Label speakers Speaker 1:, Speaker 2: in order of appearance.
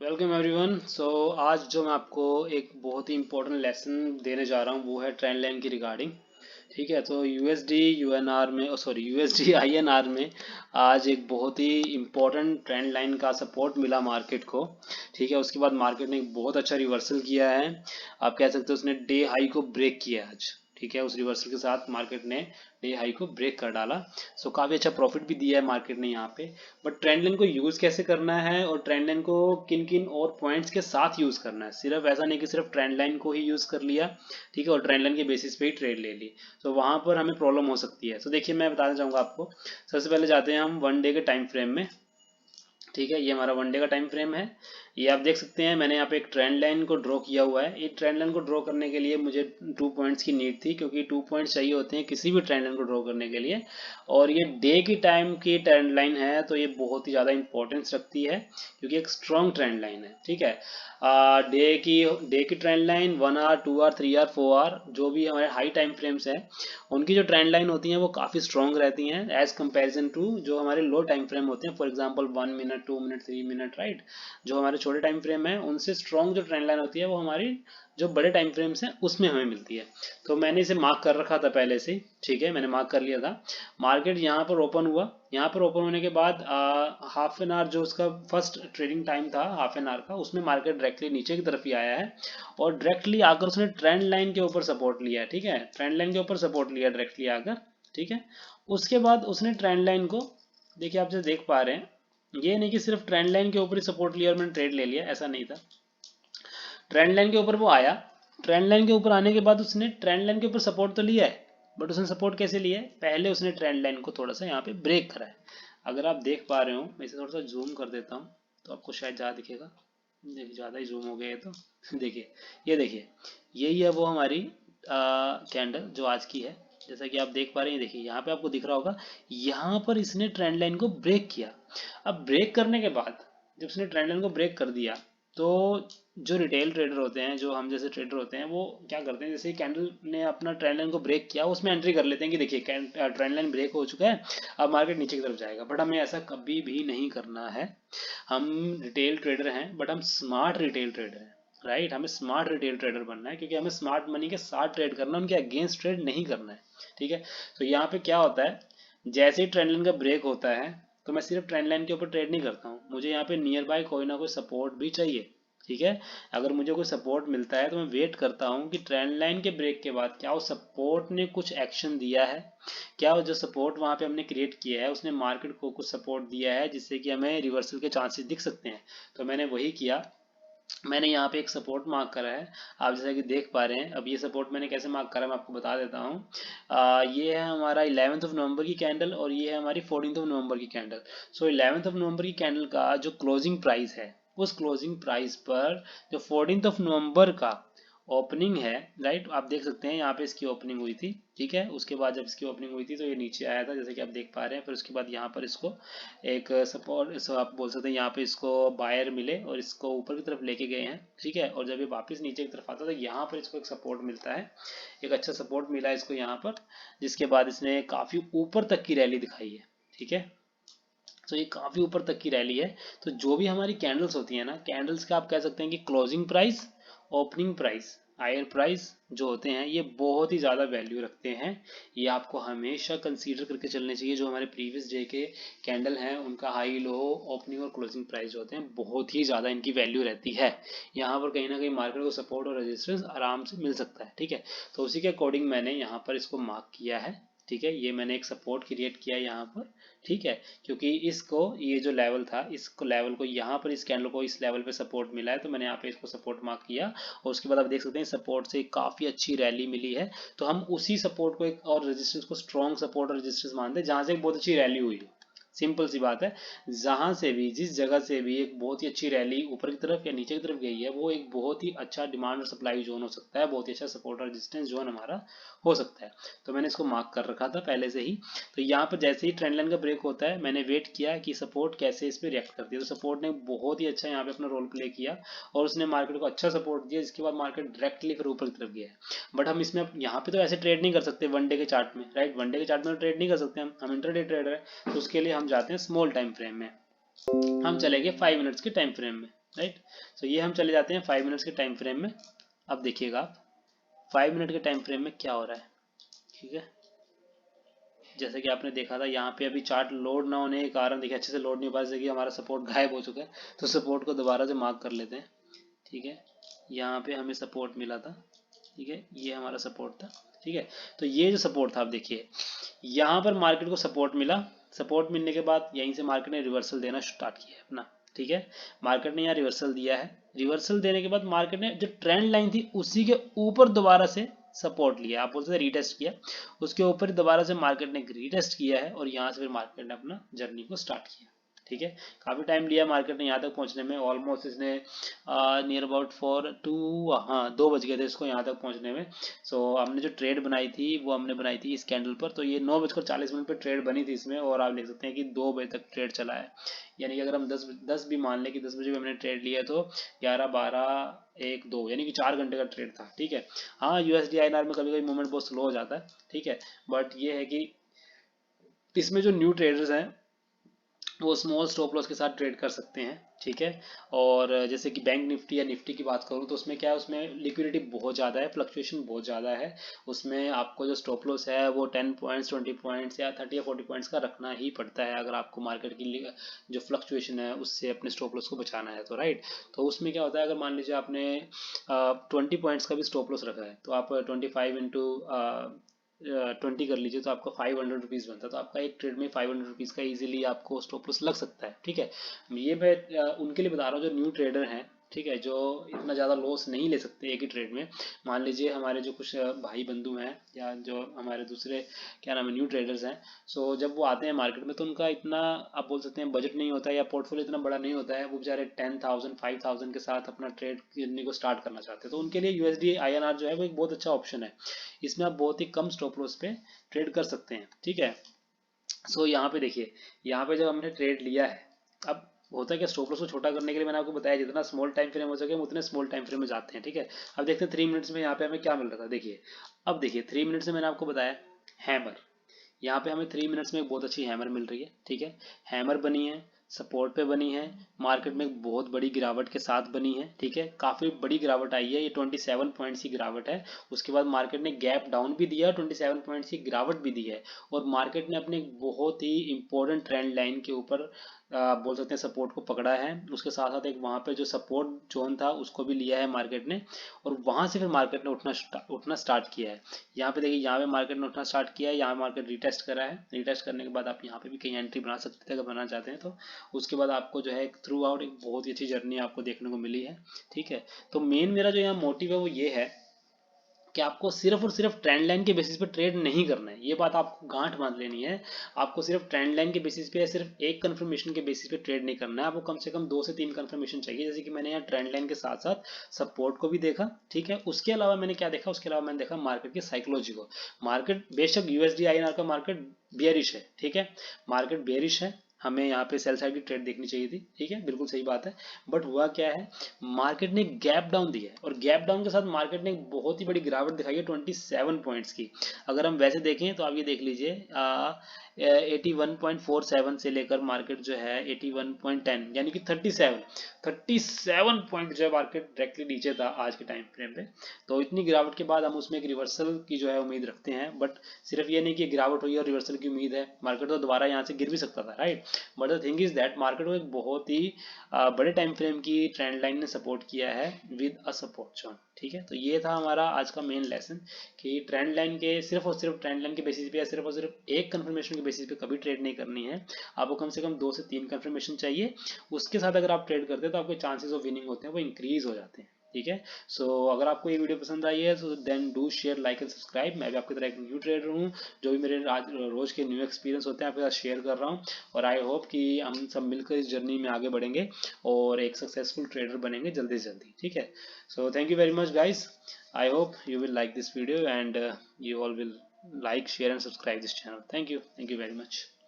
Speaker 1: Welcome everyone. आज जो मैं आपको एक बहुत ही इंपॉर्टेंट लेसन देने जा रहा हूँ वो है ट्रेंड लाइन की रिगार्डिंग। ठीक है, तो यूएसडी यूएनआर में यूएसडी आईएनआर में आज एक बहुत ही इंपॉर्टेंट ट्रेंड लाइन का सपोर्ट मिला मार्केट को। ठीक है, उसके बाद मार्केट ने एक बहुत अच्छा रिवर्सल किया है। आप कह सकते हो उसने डे हाई को ब्रेक किया आज। ठीक है, उस रिवर्सल के साथ मार्केट ने डे हाई को ब्रेक कर डाला। काफ़ी अच्छा प्रॉफिट भी दिया है मार्केट ने यहाँ पे। बट ट्रेंड लाइन को यूज़ कैसे करना है और ट्रेंड लाइन को किन किन और पॉइंट्स के साथ यूज़ करना है, सिर्फ ऐसा नहीं कि सिर्फ ट्रेंड लाइन को ही यूज़ कर लिया। ठीक है, और ट्रेंड लाइन के बेसिस पे ही ट्रेड ले ली, तो वहाँ पर हमें प्रॉब्लम हो सकती है। देखिए, मैं बताना चाहूँगा आपको। सबसे पहले जाते हैं हम वन डे के टाइम फ्रेम में। ठीक है, ये हमारा वन डे का टाइम फ्रेम है। ये आप देख सकते हैं, मैंने यहाँ पे एक ट्रेंड लाइन को ड्रॉ किया हुआ है। ये ट्रेंड लाइन को ड्रॉ करने के लिए मुझे 2 पॉइंट्स की नीड थी, क्योंकि 2 पॉइंट्स चाहिए होते हैं किसी भी ट्रेंड लाइन को ड्रॉ करने के लिए। और ये डे की टाइम की ट्रेंड लाइन है, तो ये बहुत ही ज़्यादा इंपॉर्टेंस रखती है, क्योंकि एक स्ट्रॉन्ग ट्रेंड लाइन है। ठीक है, डे की trend line 1 hour 2 hour 3 hour 4 hour जो भी हमारे हाई टाइम फ्रेम्स हैं, उनकी जो ट्रेंड लाइन होती हैं वो काफ़ी स्ट्रॉन्ग रहती हैं एज कंपैरिजन टू जो हमारे लो टाइम फ्रेम होते हैं। For example 1 minute 2 minute 3 minute, right. जो हमारे छोटे टाइम फ्रेम है उनसे स्ट्रॉन्ग जो ट्रेंड लाइन होती है वो हमारी जो बड़े टाइम फ्रेम्स हैं उसमें हमें मिलती है। तो मैंने इसे मार्क कर रखा था पहले से। ठीक है, मैंने मार्क कर लिया था। मार्केट यहाँ पर ओपन हुआ। यहाँ पर ओपन होने के बाद हाफ एन आवर जो उसका फर्स्ट ट्रेडिंग टाइम था हाफ एन आवर का, उसमें मार्केट डायरेक्टली नीचे की तरफ ही आया है और डायरेक्टली आकर उसने ट्रेंड लाइन के ऊपर सपोर्ट लिया है। ठीक है, ट्रेंड लाइन के ऊपर सपोर्ट लिया डायरेक्टली आकर। ठीक है, उसके बाद उसने ट्रेंड लाइन को, देखिए आप जैसे देख पा रहे हैं, ये नहीं कि सिर्फ ट्रेंड लाइन के ऊपर ही सपोर्ट लिया और मैंने ट्रेड ले लिया, ऐसा नहीं था। ट्रेंड लाइन के ऊपर वो आया। ट्रेंड लाइन के ऊपर आने के बाद उसने ट्रेंड लाइन के ऊपर सपोर्ट तो लिया है, बट उसने सपोर्ट कैसे लिया है, पहले उसने ट्रेंड लाइन को थोड़ा सा यहाँ पे ब्रेक करा है। अगर आप देख पा रहे हो, मैं इसे थोड़ा सा जूम कर देता हूँ तो आपको शायद ज़्यादा दिखेगा। देखिए, ज़्यादा ही जूम हो गया है तो देखिए, ये देखिए, यही है वो हमारी कैंडल जो आज की है। जैसा कि आप देख पा रहे हैं, देखिए यहाँ पे आपको दिख रहा होगा, यहाँ पर इसने ट्रेंड लाइन को ब्रेक किया। अब ब्रेक करने के बाद जब इसने ट्रेंड लाइन को ब्रेक कर दिया, तो जो रिटेल ट्रेडर होते हैं, जो हम जैसे ट्रेडर होते हैं, वो क्या करते हैं, जैसे ही कैंडल ने अपना ट्रेंड लाइन को ब्रेक किया उसमें एंट्री कर लेते हैं कि देखिए ट्रेंड लाइन ब्रेक हो चुका है, अब मार्केट नीचे की तरफ जाएगा। बट हमें ऐसा कभी भी नहीं करना है। हम रिटेल ट्रेडर हैं, बट हम स्मार्ट रिटेल ट्रेडर हैं। राइट, हमें स्मार्ट रिटेल ट्रेडर बनना है, क्योंकि हमें स्मार्ट मनी के साथ ट्रेड करना है, उनके अगेंस्ट ट्रेड नहीं करना है। ठीक है, तो यहाँ पे क्या होता है, जैसे ही ट्रेंड लाइन का ब्रेक होता है, तो मैं सिर्फ ट्रेंड लाइन के ऊपर ट्रेड नहीं करता हूँ, मुझे यहाँ पे नियर बाय कोई ना कोई सपोर्ट भी चाहिए। ठीक है, अगर मुझे कोई सपोर्ट मिलता है तो मैं वेट करता हूँ कि ट्रेंड लाइन के ब्रेक के बाद क्या उस सपोर्ट ने कुछ एक्शन दिया है, क्या वो जो सपोर्ट वहाँ पे हमने क्रिएट किया है उसने मार्केट को कुछ सपोर्ट दिया है जिससे कि हमें रिवर्सल के चांसेस दिख सकते हैं। तो मैंने वही किया। मैंने यहाँ पे एक सपोर्ट मार्क करा है, आप जैसा कि देख पा रहे हैं। अब ये सपोर्ट मैंने कैसे मार्क करा है मैं आपको बता देता हूँ। ये है हमारा 11 नवंबर की कैंडल और ये है हमारी 14 नवंबर की कैंडल। 11 नवंबर की कैंडल का जो क्लोजिंग प्राइस है, उस क्लोजिंग प्राइस पर जो 14 नवंबर का ओपनिंग है, राइट, आप देख सकते हैं यहाँ पे इसकी ओपनिंग हुई थी। ठीक है, उसके बाद जब इसकी ओपनिंग हुई थी तो ये नीचे आया था जैसे कि आप देख पा रहे हैं। फिर उसके बाद यहाँ पर इसको एक सपोर्ट, आप बोल सकते हैं यहाँ पे इसको बायर मिले और इसको ऊपर की तरफ लेके गए हैं। ठीक है, और जब ये वापस नीचे की तरफ आता है तो यहाँ पर इसको एक सपोर्ट मिलता है, एक अच्छा सपोर्ट मिला है इसको यहाँ पर, जिसके बाद इसने काफ़ी ऊपर तक की रैली दिखाई है। ठीक है, तो ये काफ़ी ऊपर तक की रैली है। तो जो भी हमारी कैंडल्स होती है ना, कैंडल्स का आप कह सकते हैं कि closing price, opening price, higher price जो होते हैं, ये बहुत ही ज़्यादा वैल्यू रखते हैं। ये आपको हमेशा कंसीडर करके चलने चाहिए। जो हमारे प्रीवियस डे के कैंडल हैं उनका हाई, लो, ओपनिंग और क्लोजिंग प्राइस जो होते हैं, बहुत ही ज़्यादा इनकी वैल्यू रहती है। यहाँ पर कहीं ना कहीं मार्केट को सपोर्ट और रेजिस्टेंस आराम से मिल सकता है। ठीक है, तो उसी के अकॉर्डिंग मैंने यहाँ पर इसको मार्क किया है। ठीक है, ये मैंने एक सपोर्ट क्रिएट किया यहाँ पर। ठीक है, क्योंकि इसको, ये जो लेवल था, इसको लेवल को यहाँ पर इस कैंडल को इस लेवल पे सपोर्ट मिला है, तो मैंने यहाँ पे इसको सपोर्ट मार्क किया। और उसके बाद आप देख सकते हैं सपोर्ट से काफ़ी अच्छी रैली मिली है। तो हम उसी सपोर्ट को एक और रेजिस्टेंस को स्ट्रॉन्ग सपोर्ट और रेजिस्टेंस मानते हैं जहाँ से एक बहुत अच्छी रैली हुई है। सिंपल सी बात है, जहां से भी, जिस जगह से भी एक बहुत ही अच्छी रैली ऊपर की तरफ या नीचे की तरफ गई है, वो एक बहुत ही अच्छा डिमांड और सप्लाई जोन हो सकता है, बहुत ही अच्छा सपोर्ट और रेजिस्टेंस जोन हमारा हो सकता है। तो मैंने इसको मार्क कर रखा था पहले से ही। तो यहाँ पर जैसे ही ट्रेंड लाइन का ब्रेक होता है, मैंने वेट किया कि सपोर्ट कैसे इस पर रिएक्ट करती है। तो सपोर्ट ने बहुत ही अच्छा यहाँ पे अपना रोल प्ले किया और उसने मार्केट को अच्छा सपोर्ट दिया, जिसके बाद मार्केट डायरेक्टली फिर ऊपर की तरफ गया है। बट हम इसमें यहाँ पे तो ऐसे ट्रेड नहीं कर सकते वन डे के चार्ट में, राइट। वन डे के चार्ट में ट्रेड नहीं कर सकते, हम इंटरडे ट्रेडर है। तो उसके लिए हम जाते हैं स्मॉल टाइम फ्रेम में। हम चलेंगे 5 मिनट्स के टाइम फ्रेम में। राइट। सो ये हम चले जाते हैं 5 मिनट्स के टाइम फ्रेम में। अब देखिएगा आप 5 मिनट के टाइम फ्रेम में क्या हो रहा है, ठीक है। जैसे कि आपने देखा था यहाँ पे अभी चार्ट लोड ना होने के कारण देखिए अच्छे से लोड नहीं हो पा, जैसे कि हमारा सपोर्ट गायब हो चुका है, तो सपोर्ट को दोबारा से मार्क कर लेते हैं, ठीक है। यहाँ पे हमें सपोर्ट मिला था, ठीक है, ये हमारा सपोर्ट था, ठीक है। तो ये जो सपोर्ट था, आप देखिए यहाँ पर मार्केट को सपोर्ट मिला, सपोर्ट मिलने के बाद यहीं से मार्केट ने रिवर्सल देना स्टार्ट किया है अपना, ठीक है। मार्केट ने यहाँ रिवर्सल दिया है, रिवर्सल देने के बाद मार्केट ने जो ट्रेंड लाइन थी उसी के ऊपर दोबारा से सपोर्ट लिया, आप बोल सकते रीटेस्ट किया, उसके ऊपर दोबारा से मार्केट ने रीटेस्ट किया है और यहाँ से फिर मार्केट ने अपना जर्नी को स्टार्ट किया, ठीक है। काफ़ी टाइम लिया मार्केट ने यहाँ तक पहुँचने में, ऑलमोस्ट इसने नियर अबाउट 2 बज गए थे इसको यहाँ तक पहुँचने में। सो हमने जो ट्रेड बनाई थी वो हमने बनाई थी इस कैंडल पर, तो ये 9:40 पर ट्रेड बनी थी इसमें, और आप देख सकते हैं कि 2 बजे तक ट्रेड चला है। यानी कि अगर हम 10 भी मान लें कि 10 बजे भी हमने ट्रेड लिया तो 11, 12, 1, 2 यानी कि 4 घंटे का ट्रेड था, ठीक है। हाँ यूएसडी आईएनआर में कभी कभी मूवमेंट बहुत स्लो हो जाता है, ठीक है, बट ये है कि इसमें जो न्यू ट्रेडर्स हैं वो स्मॉल स्टॉप लॉस के साथ ट्रेड कर सकते हैं, ठीक है। और जैसे कि बैंक निफ्टी या निफ्टी की बात करूँ तो उसमें क्या है, उसमें लिक्विडिटी बहुत ज़्यादा है, फ्लक्चुएशन बहुत ज़्यादा है, उसमें आपको जो स्टॉप लॉस है वो 10 पॉइंट्स, 20 पॉइंट्स या 30 या 40 पॉइंट्स का रखना ही पड़ता है अगर आपको मार्केट की जो फ्लक्चुएशन है उससे अपने स्टॉप लॉस को बचाना है तो, राइट। तो उसमें क्या होता है, अगर मान लीजिए आपने 20 पॉइंट्स का भी स्टॉप लॉस रखा है तो आप 25 कर लीजिए तो आपका 500 रुपीज़ बनता है, तो आपका एक ट्रेड में 500 रुपीज़ का इजीली आपको स्टॉप लॉस लग सकता है, ठीक है। ये मैं उनके लिए बता रहा हूँ जो न्यू ट्रेडर हैं, ठीक है, जो इतना ज़्यादा लॉस नहीं ले सकते एक ही ट्रेड में। मान लीजिए हमारे जो कुछ भाई बंधु हैं या जो हमारे दूसरे क्या नाम है न्यू ट्रेडर्स हैं, सो जब वो आते हैं मार्केट में तो उनका इतना आप बोल सकते हैं बजट नहीं होता है या पोर्टफोलियो इतना बड़ा नहीं होता है, वो बेचारे 10,000 5,000 के साथ अपना ट्रेड करने को स्टार्ट करना चाहते हैं, तो उनके लिए यूएसडी आईएनआर जो है वो एक बहुत अच्छा ऑप्शन है। इसमें आप बहुत ही कम स्टॉप लॉस पे ट्रेड कर सकते हैं, ठीक है। सो यहाँ पे देखिए, यहाँ पे जब हमने ट्रेड लिया है, अब होता है क्या, स्टॉप लॉस को छोटा करने के लिए मैंने आपको बताया जितना स्मॉल टाइम फ्रेम हो सके हम उतने स्मॉल टाइम फ्रेम में जाते हैं, ठीक है। अब देखते हैं 3 मिनट्स में यहाँ पे हमें क्या मिल रहा था, देखिए। अब देखिए 3 मिनट्स में मैंने आपको बताया हैमर, यहाँ पे हमें 3 मिनट्स में एक बहुत अच्छी हैमर मिल रही है, ठीक है। हैमर बनी है, सपोर्ट पे बनी है, मार्केट में एक बहुत बड़ी गिरावट के साथ बनी है, ठीक है, काफ़ी बड़ी गिरावट आई है, ये 27 पॉइंट्स की गिरावट है। उसके बाद मार्केट ने गैप डाउन भी दिया, 27 पॉइंट्स की गिरावट भी दी है, और मार्केट ने अपने बहुत ही इंपॉर्टेंट ट्रेंड लाइन के ऊपर बोल सकते हैं सपोर्ट को पकड़ा है। उसके साथ साथ एक वहाँ पे जो सपोर्ट जोन था उसको भी लिया है मार्केट ने, और वहाँ से फिर मार्केट ने उठना स्टार्ट किया है। यहाँ पे देखिए, यहाँ पे मार्केट ने उठना स्टार्ट किया है, यहाँ मार्केट रिटेस्ट करा है, रिटेस्ट करने के बाद आप यहाँ पे भी कहीं एंट्री बना सकते थे अगर बनाना चाहते हैं तो। उसके बाद आपको जो है थ्रू आउट एक बहुत ही अच्छी जर्नी आपको देखने को मिली है, ठीक है। तो मेन मेरा जो यहाँ मोटिव है वो ये है कि आपको सिर्फ और सिर्फ ट्रेंड लाइन के बेसिस पे ट्रेड नहीं करना है, ये बात आपको गांठ बांध लेनी है। आपको सिर्फ ट्रेंड लाइन के बेसिस पे या सिर्फ एक कंफर्मेशन के बेसिस पे ट्रेड नहीं करना है, आपको कम से कम 2 से 3 कंफर्मेशन चाहिए। जैसे कि मैंने यहाँ ट्रेंड लाइन के साथ साथ सपोर्ट को भी देखा, ठीक है। उसके अलावा मैंने क्या देखा, उसके अलावा मैंने देखा मार्केट की साइकोलॉजी को। मार्केट बेशक यूएसडी आईएनआर का मार्केट बेयरिश है, ठीक है, मार्केट बेयरिश है, हमें यहाँ पे सेल साइड की ट्रेड देखनी चाहिए थी, ठीक है, बिल्कुल सही बात है। बट हुआ क्या है, मार्केट ने गैप डाउन दिया है, और गैप डाउन के साथ मार्केट ने एक बहुत ही बड़ी गिरावट दिखाई है 27 पॉइंट्स की। अगर हम वैसे देखें तो आप ये देख लीजिए 81.47 से लेकर मार्केट जो है 81.10 यानी कि 37 पॉइंट जो है मार्केट डायरेक्टली नीचे था आज के टाइम फ्रेम पे। तो इतनी गिरावट के बाद हम उसमें एक रिवर्सल की जो है उम्मीद रखते हैं, बट सिर्फ ये नहीं कि गिरावट हुई और रिवर्सल की उम्मीद है, मार्केट तो दोबारा यहाँ से गिर भी सकता था, right. But the thing is that market को एक बहुत ही बड़े टाइम फ्रेम की ट्रेंड लाइन ने सपोर्ट किया है विद अ सपोर्ट जोन, ठीक है। तो ये था हमारा आज का मेन लेसन कि ट्रेंड लाइन के सिर्फ और सिर्फ ट्रेंड लाइन के बेसिस पे या सिर्फ और सिर्फ एक कंफर्मेशन के बेसिस पे कभी ट्रेड नहीं करनी है, आपको कम से कम 2 से 3 कंफर्मेशन चाहिए। उसके साथ अगर आप ट्रेड करते हैं तो आपके चांसेस ऑफ विनिंग होते हैं वो इंक्रीज हो जाते हैं, ठीक है। सो अगर आपको ये वीडियो पसंद आई है तो then do share, like and subscribe. मैं भी आपकी तरह एक न्यू ट्रेडर हूँ, जो भी मेरे रोज के न्यू एक्सपीरियंस होते हैं आपके साथ शेयर कर रहा हूँ, और आई होप कि हम सब मिलकर इस जर्नी में आगे बढ़ेंगे और एक सक्सेसफुल ट्रेडर बनेंगे जल्दी से जल्दी, ठीक है। So thank you very much guys, I hope you will like this video and you all will like, share and subscribe this channel. Thank you very much.